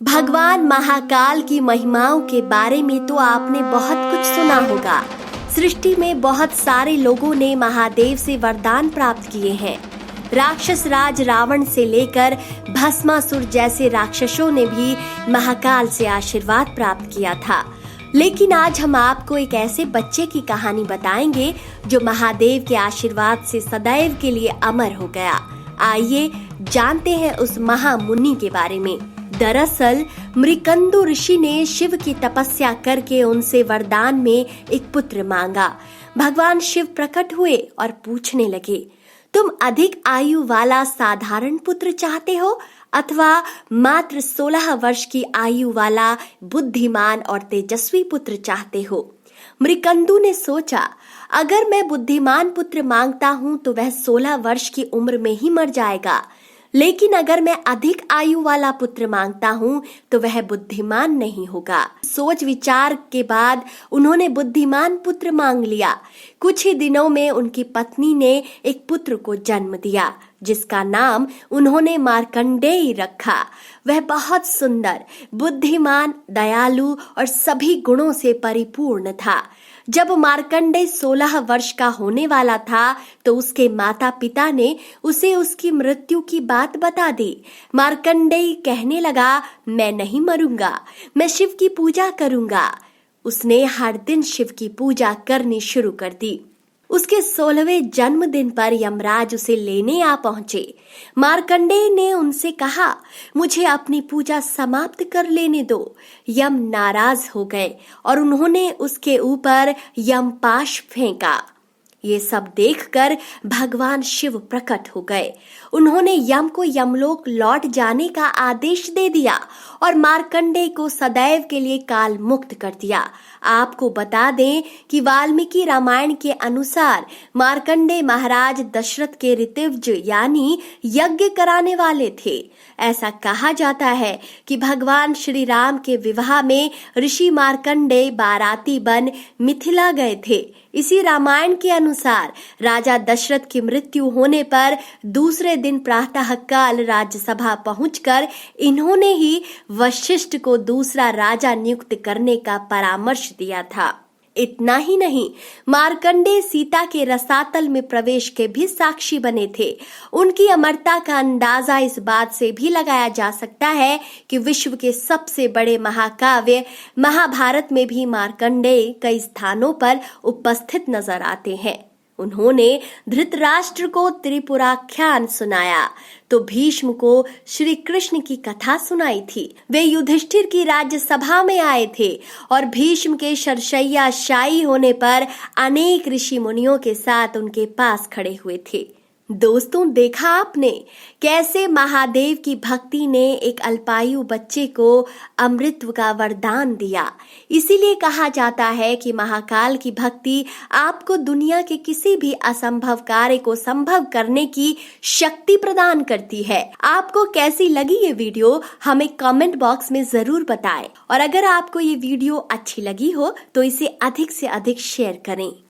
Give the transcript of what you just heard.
भगवान महाकाल की महिमाओं के बारे में तो आपने बहुत कुछ सुना होगा। सृष्टि में बहुत सारे लोगों ने महादेव से वरदान प्राप्त किए हैं। राक्षस राज रावण से लेकर भस्मासुर जैसे राक्षसों ने भी महाकाल से आशीर्वाद प्राप्त किया था। लेकिन आज हम आपको एक ऐसे बच्चे की कहानी बताएंगे जो महादेव के आशीर्वाद से सदैव के लिए अमर हो गया। आइए जानते हैं उस महामुनि के बारे में। दरअसल मृकंदु ऋषि ने शिव की तपस्या करके उनसे वरदान में एक पुत्र मांगा। भगवान शिव प्रकट हुए और पूछने लगे, तुम अधिक आयु वाला साधारण पुत्र चाहते हो अथवा मात्र 16 वर्ष की आयु वाला बुद्धिमान और तेजस्वी पुत्र चाहते हो? मृकंदु ने सोचा, अगर मैं बुद्धिमान पुत्र मांगता हूँ तो वह 16 वर्ष की उम्र में ही मर जाएगा, लेकिन अगर मैं अधिक आयु वाला पुत्र मांगता हूँ तो वह बुद्धिमान नहीं होगा। सोच विचार के बाद उन्होंने बुद्धिमान पुत्र मांग लिया। कुछ ही दिनों में उनकी पत्नी ने एक पुत्र को जन्म दिया, जिसका नाम उन्होंने मार्कंडेय रखा। वह बहुत सुंदर, बुद्धिमान, दयालु और सभी गुणों से परिपूर्ण था। जब मार्कंडेय 16 वर्ष का होने वाला था तो उसके माता पिता ने उसे उसकी मृत्यु की बात बता दी। मार्कंडेय कहने लगा, मैं नहीं मरूंगा, मैं शिव की पूजा करूंगा। उसने हर दिन शिव की पूजा करनी शुरू कर दी। उसके 16वें जन्मदिन पर यमराज उसे लेने आ पहुंचे। मार्कंडेय ने उनसे कहा, मुझे अपनी पूजा समाप्त कर लेने दो। यम नाराज हो गए और उन्होंने उसके ऊपर यमपाश फेंका। ये सब देखकर भगवान शिव प्रकट हो गए। उन्होंने यम को यमलोक लौट जाने का आदेश दे दिया और मार्कंडेय को सदैव के लिए काल मुक्त कर दिया। आपको बता दें कि वाल्मीकि रामायण के अनुसार मार्कंडेय महाराज दशरथ के ऋतविज यानी यज्ञ कराने वाले थे। ऐसा कहा जाता है कि भगवान श्री राम के विवाह में ऋषि मार्कंडेय बाराती बन मिथिला गए थे। इसी रामायण के अनुसार राजा दशरथ की मृत्यु होने पर दूसरे दिन प्रातःकाल राज्यसभा पहुंचकर इन्होंने ही वशिष्ठ को दूसरा राजा नियुक्त करने का परामर्श दिया था। इतना ही नहीं, मार्कंडेय सीता के रसातल में प्रवेश के भी साक्षी बने थे। उनकी अमरता का अंदाजा इस बात से भी लगाया जा सकता है कि विश्व के सबसे बड़े महाकाव्य महाभारत में भी मार्कंडेय कई स्थानों पर उपस्थित नजर आते हैं। उन्होंने धृतराष्ट्र को त्रिपुराख्यान सुनाया तो भीष्म को श्री कृष्ण की कथा सुनाई थी। वे युधिष्ठिर की राज्यसभा में आए थे और भीष्म के शरशय्याशायी होने पर अनेक ऋषि मुनियों के साथ उनके पास खड़े हुए थे। दोस्तों, देखा आपने कैसे महादेव की भक्ति ने एक अल्पायु बच्चे को अमृत का वरदान दिया। इसीलिए कहा जाता है कि महाकाल की भक्ति आपको दुनिया के किसी भी असंभव कार्य को संभव करने की शक्ति प्रदान करती है। आपको कैसी लगी ये वीडियो हमें कमेंट बॉक्स में जरूर बताएं और अगर आपको ये वीडियो अच्छी लगी हो तो इसे अधिक से अधिक शेयर करें।